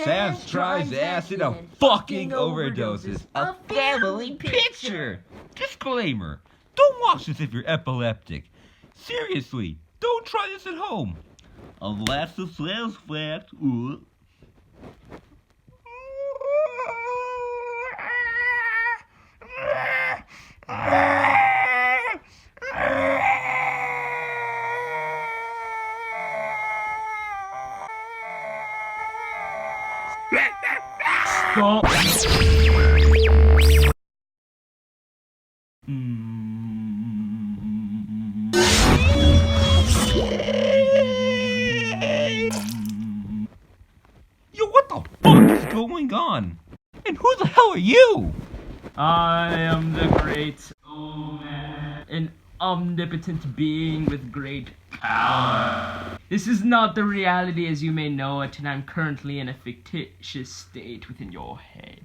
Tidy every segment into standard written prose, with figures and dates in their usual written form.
Sans tries acid of fucking overdoses. A family picture. Disclaimer. Don't watch this if you're epileptic. Seriously, don't try this at home. Unless the sales fact. Stop. Yo, what the fuck is going on? And who the hell are you? I am the great olmec, an omnipotent being with great power. This is not the reality as you may know it, and I'm currently in a fictitious state within your head.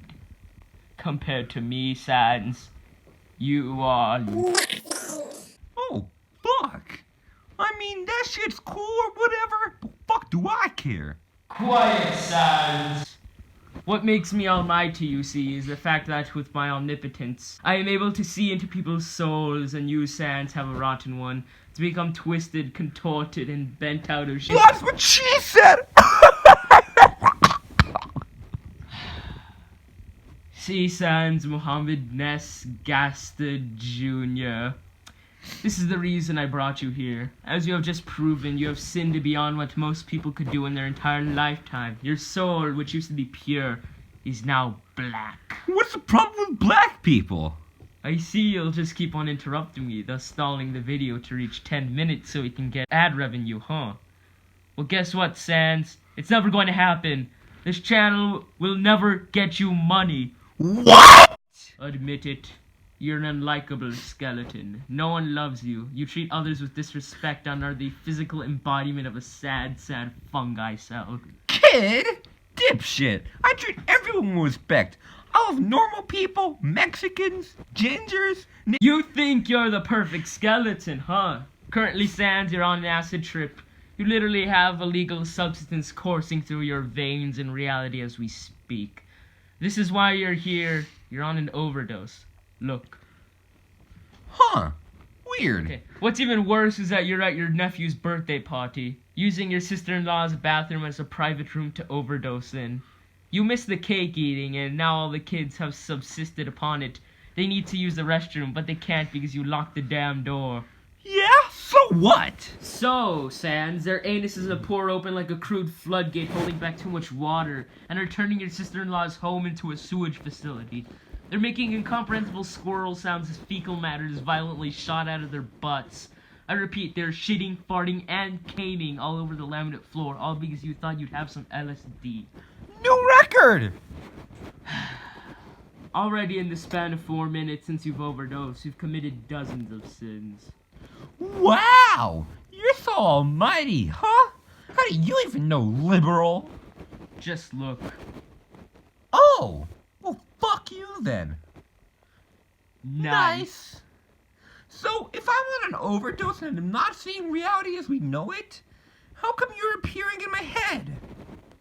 Compared to me, Sans, you are... Oh, fuck. I mean, that shit's cool or whatever. The fuck do I care? Quiet, Sans! What makes me almighty, you see, is the fact that with my omnipotence, I am able to see into people's souls, and you, Sans, have a rotten one, to become twisted, contorted, and bent out of shape. That's what she said! See, Sans Mohammed Ness Gasta Jr. This is the reason I brought you here. As you have just proven, you have sinned beyond what most people could do in their entire lifetime. Your soul, which used to be pure, is now black. What's the problem with black people? I see you'll just keep on interrupting me, thus stalling the video to reach 10 minutes so we can get ad revenue, huh? Well, guess what, Sans? It's never going to happen. This channel will never get you money. What? Admit it. You're an unlikable skeleton. No one loves you. You treat others with disrespect and are the physical embodiment of a sad, sad fungi cell. Kid? Dipshit. I treat everyone with respect. I love normal people, Mexicans, gingers. You think you're the perfect skeleton, huh? Currently, Sans, you're on an acid trip. You literally have illegal substance coursing through your veins in reality as we speak. This is why you're here. You're on an overdose. Look. Huh. Weird. Okay. What's even worse is that you're at your nephew's birthday party, using your sister-in-law's bathroom as a private room to overdose in. You missed the cake eating, and now all the kids have subsisted upon it. They need to use the restroom, but they can't because you locked the damn door. Yeah? So what? So, Sans, their anuses have poured open like a crude floodgate holding back too much water, and are turning your sister-in-law's home into a sewage facility. They're making incomprehensible squirrel sounds as fecal matter is violently shot out of their butts. I repeat, they're shitting, farting, and caning all over the laminate floor, all because you thought you'd have some LSD. New record! Already in the span of 4 minutes since you've overdosed, you've committed dozens of sins. Wow! You're so almighty, huh? How do you even know liberal? Just look. Oh! Well, fuck you then. Nice. So, if I'm on an overdose and I'm not seeing reality as we know it, how come you're appearing in my head?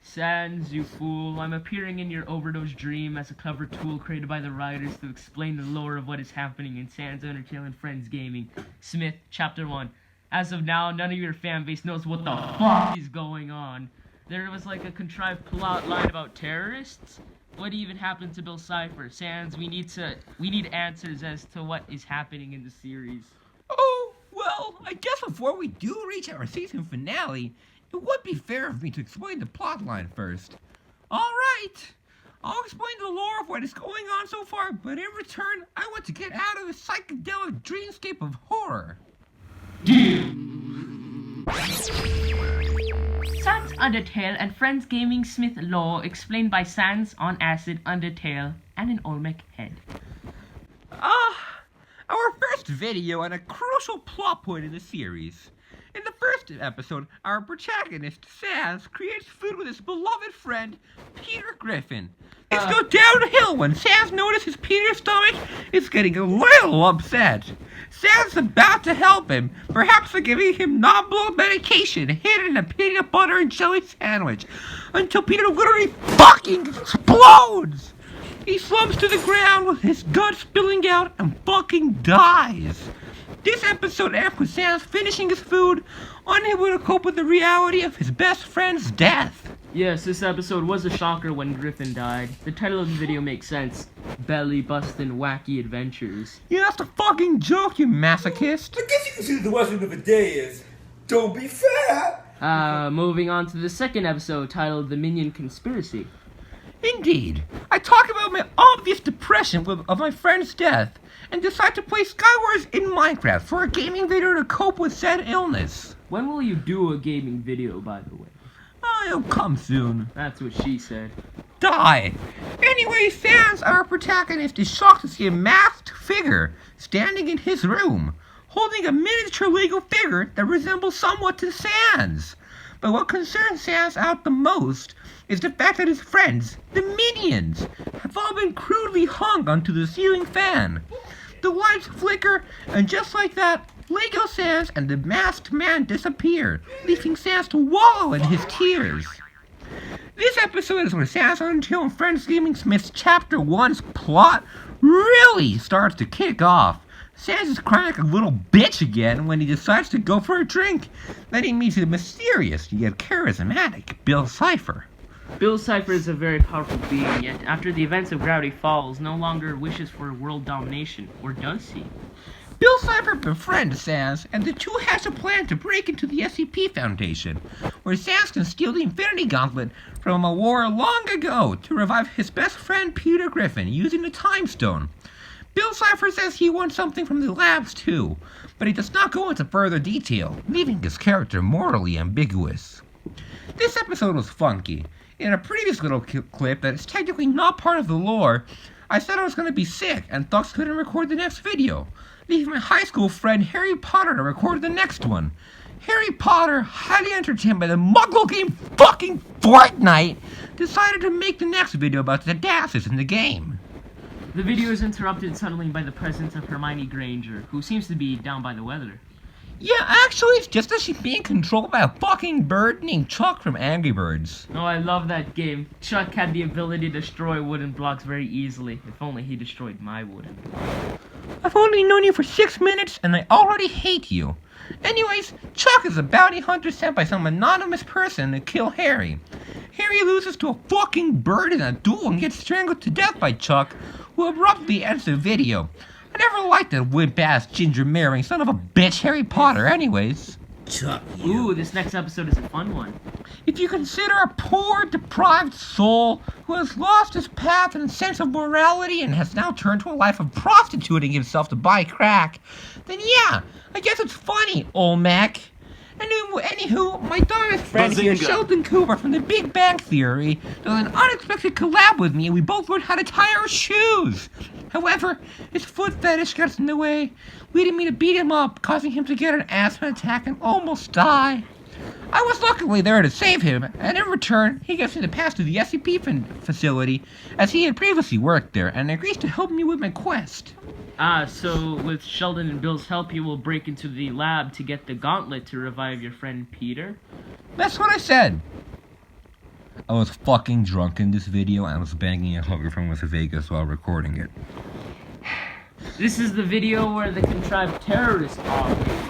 Sans, you fool, I'm appearing in your overdose dream as a clever tool created by the writers to explain the lore of what is happening in Sans, Undertale, and Friends Gaming. Smith, Chapter 1. As of now, none of your fanbase knows what the fuck is going on. There was like a contrived plot line about terrorists. What even happened to Bill Cipher? Sans, we need answers as to what is happening in the series. Oh, well, I guess before we do reach our season finale, it would be fair of me to explain the plotline first. Alright, I'll explain the lore of what is going on so far, but in return, I want to get out of the psychedelic dreamscape of horror. Sans Undertale and Friends Gaming Smith lore explained by Sans on Acid, Undertale, and an Olmec head. Our first video and a crucial plot point in the series. In the first episode, our protagonist, Sans, creates food with his beloved friend, Peter Griffin. Things go downhill when Sans notices Peter's stomach is getting a little upset. Sans is about to help him, perhaps by giving him non-blood medication hidden in a peanut butter and jelly sandwich, until Peter literally fucking explodes. He slumps to the ground with his guts spilling out and fucking dies. This episode ends with Sans finishing his food, unable to cope with the reality of his best friend's death. Yes, this episode was a shocker when Griffin died. The title of the video makes sense. Belly bustin' wacky adventures. Yeah, that's a fucking joke, you masochist. I guess you can see the lesson of the day is, don't be fat. Moving on to the second episode titled The Minion Conspiracy. Indeed. I talk about my obvious depression of my friend's death, and decide to play Skywars in Minecraft for a gaming video to cope with said illness. When will you do a gaming video, by the way? Oh, it'll come soon. That's what she said. Die! Anyway, Sans, our protagonist, is shocked to see a masked figure standing in his room, holding a miniature Lego figure that resembles somewhat to Sans. But what concerns Sans out the most is the fact that his friends, the minions, have all been crudely hung onto the ceiling fan. The lights flicker, and just like that, Lego Sans and the masked man disappear, leaving Sans to wallow in his tears. This episode is where Sans Undertale and Friends Gaming Smith's Chapter 1's plot really starts to kick off. Sans is crying like a little bitch again when he decides to go for a drink. Then he meets the mysterious yet charismatic Bill Cipher. Bill Cipher is a very powerful being, yet after the events of Gravity Falls, no longer wishes for world domination, or does he? Bill Cipher befriends Sans, and the two hatch a plan to break into the SCP Foundation, where Sans can steal the Infinity Gauntlet from a war long ago to revive his best friend Peter Griffin using the Time Stone. Bill Cipher says he wants something from the labs too, but he does not go into further detail, leaving his character morally ambiguous. This episode was funky. In a previous little clip that is technically not part of the lore, I said I was going to be sick and thus couldn't record the next video, leaving my high school friend Harry Potter to record the next one. Harry Potter, highly entertained by the Muggle game fucking Fortnite, decided to make the next video about the dashes in the game. The video is interrupted suddenly by the presence of Hermione Granger, who seems to be down by the weather. Yeah, actually, it's just that she's being controlled by a fucking bird named Chuck from Angry Birds. Oh, I love that game. Chuck had the ability to destroy wooden blocks very easily. If only he destroyed my wooden block. I've only known you for 6 minutes, and I already hate you. Anyways, Chuck is a bounty hunter sent by some anonymous person to kill Harry. Harry loses to a fucking bird in a duel and gets strangled to death by Chuck, who abruptly ends the video. I never liked that wimp-ass ginger-marrying son of a bitch Harry Potter anyways. Chuck, Ooh, this next episode is a fun one. If you consider a poor, deprived soul who has lost his path and sense of morality and has now turned to a life of prostituting himself to buy crack, then yeah, I guess it's funny, olmec. Anywho, my daughter's friend here, Sheldon Cooper from The Big Bang Theory, does an unexpected collab with me and we both learned how to tie our shoes. However, his foot fetish gets in the way, leading me to beat him up, causing him to get an asthma attack and almost die. I was luckily there to save him, and in return, he gets me to pass to the SCP facility, as he had previously worked there, and agrees to help me with my quest. So with Sheldon and Bill's help, you will break into the lab to get the gauntlet to revive your friend Peter? That's what I said. I was fucking drunk in this video, and I was banging a hooker from Las Vegas while recording it. This is the video where the contrived terrorist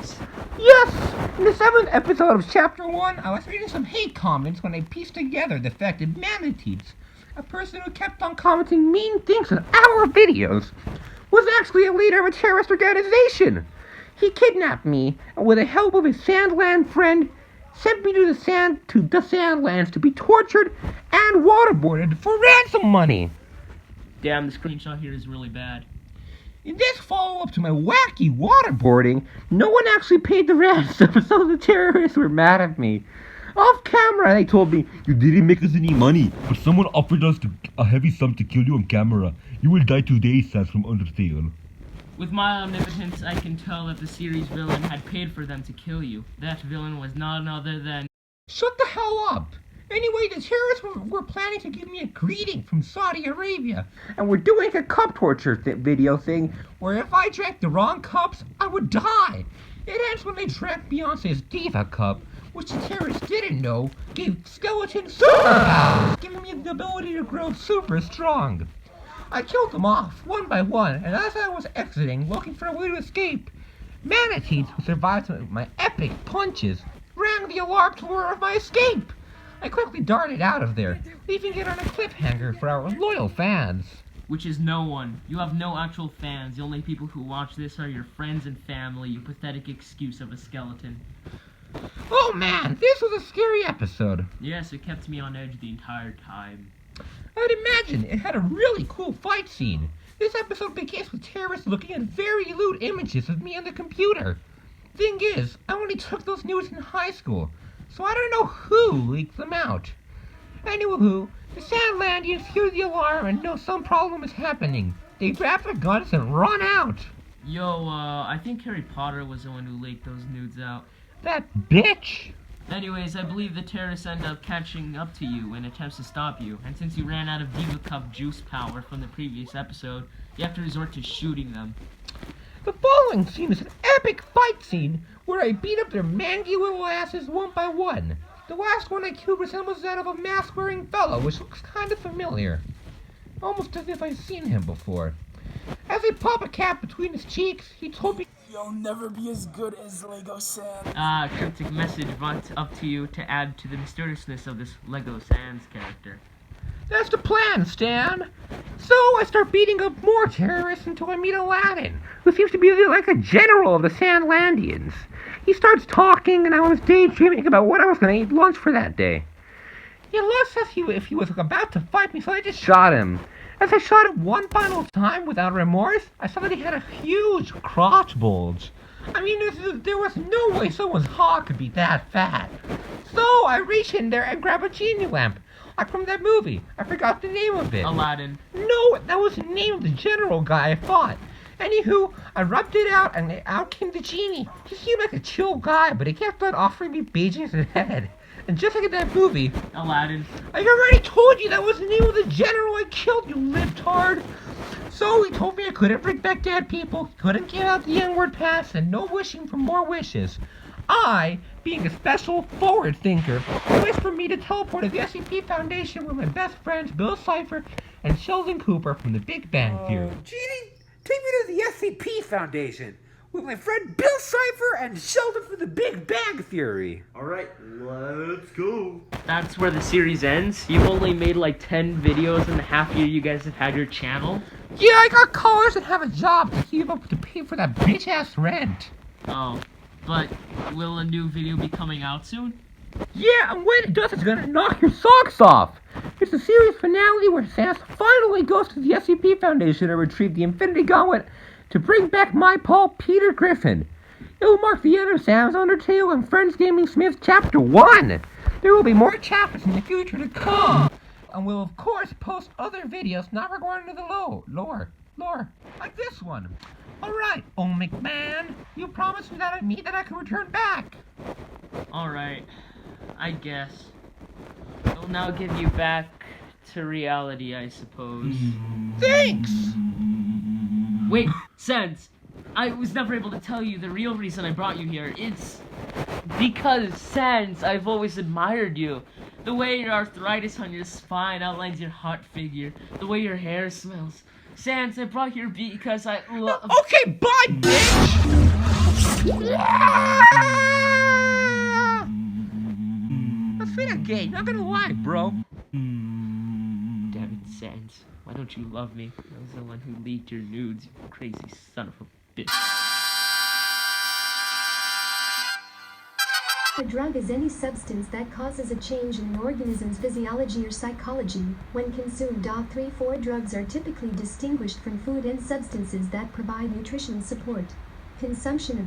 is. Yes! In the 7th episode of Chapter 1, I was reading some hate comments when I pieced together the fact that Manatees, a person who kept on commenting mean things on our videos, was actually a leader of a terrorist organization. He kidnapped me, and with the help of his Sandland friend, sent me to the Sandlands to be tortured and waterboarded for ransom money. Damn, the screenshot here is really bad. In this follow-up to my wacky waterboarding, no one actually paid the ransom, so the terrorists were mad at me. Off camera, they told me, "You didn't make us any money, but someone offered us a heavy sum to kill you on camera. You will die today, Sans from Undertale." With my omnipotence, I can tell that the series villain had paid for them to kill you. That villain was none other than... shut the hell up. Anyway, the terrorists were planning to give me a greeting from Saudi Arabia, and we're doing a cup torture video thing where if I drank the wrong cups, I would die. It ends when they drank Beyonce's Diva cup, which the terrorists didn't know gave skeletons superpowers, giving me the ability to grow super strong. I killed them off, one by one, and as I was exiting, looking for a way to escape, manatees who survived my epic punches rang the alarm to lure of my escape. I quickly darted out of there, leaving it on a cliffhanger for our loyal fans. Which is no one. You have no actual fans. The only people who watch this are your friends and family, you pathetic excuse of a skeleton. Oh man, this was a scary episode. Yes, it kept me on edge the entire time. I'd imagine it had a really cool fight scene. This episode begins with terrorists looking at very lewd images of me on the computer. Thing is, I only took those nudes in high school, so I don't know who leaked them out. Anywho, the Sandlandians hear the alarm and know some problem is happening. They grab their guns and run out. Yo, I think Harry Potter was the one who leaked those nudes out. That bitch! Anyways, I believe the terrorists end up catching up to you in attempts to stop you, and since you ran out of Diva Cup juice power from the previous episode, you have to resort to shooting them. The following scene is an epic fight scene where I beat up their mangy little asses one by one. The last one I killed resembles that of a mask-wearing fellow, which looks kind of familiar. Almost as if I've seen him before. As I pop a cap between his cheeks, he told me, "You'll never be as good as Lego Sans." Cryptic message brought up to you to add to the mysteriousness of this Lego Sans character. "That's the plan, Stan." So I start beating up more terrorists until I meet Aladdin, who seems to be like a general of the Sandlandians. He starts talking, and I was daydreaming about what I was going to eat lunch for that day. He looks as if he was about to fight me, so I just shot him. As I shot him one final time without remorse, I saw that he had a huge crotch bulge. I mean, there was no way someone's hog could be that fat. So I reach in there and grab a genie lamp. Like from that movie. I forgot the name of it. Aladdin. No, that was the name of the general guy I fought. Anywho, I rubbed it out and out came the genie. He seemed like a chill guy, but he kept on offering me beijings in head. And just like in that movie, Aladdin. I already told you that was the name of the general I killed, you libtard. So he told me I couldn't bring back dead people, couldn't give out the N-word pass, and no wishing for more wishes. I, being a special forward thinker, wished for me to teleport to the SCP Foundation with my best friends Bill Cipher and Sheldon Cooper from the Big Bang Theory. Genie, take me to the SCP Foundation with my friend Bill Cipher and Sheldon from the Big Bang Theory. Alright, let's go. That's where the series ends. You've only made like 10 videos in the half year you guys have had your channel. Yeah, I got college and have a job to keep up to pay for that bitch-ass rent. Oh, but will a new video be coming out soon? Yeah, and when it does, it's gonna knock your socks off. It's the series finale where Sans finally goes to the SCP Foundation to retrieve the Infinity Gauntlet to bring back my Paul Peter Griffin. It will mark the end of Sam's Undertale and Friends Gaming Smith Chapter 1. There will be more chapters in the future to come. And we'll of course post other videos not regarding to the lore, like this one. Alright, Olmec man, you promised me that I could return back. Alright, I guess. I'll now give you back to reality, I suppose. Thanks! Wait, Sans, I was never able to tell you the real reason I brought you here. It's because, Sans, I've always admired you. The way your arthritis on your spine outlines your hot figure. The way your hair smells. Sans, I brought you here because I love... Okay, bye, bitch! That's kind of gay, not gonna lie, bro. Damn it, Sans. Why don't you love me? I was the one who leaked your nudes, you crazy son of a bitch. A drug is any substance that causes a change in an organism's physiology or psychology. When consumed, 3-4 drugs are typically distinguished from food and substances that provide nutrition support. Consumption of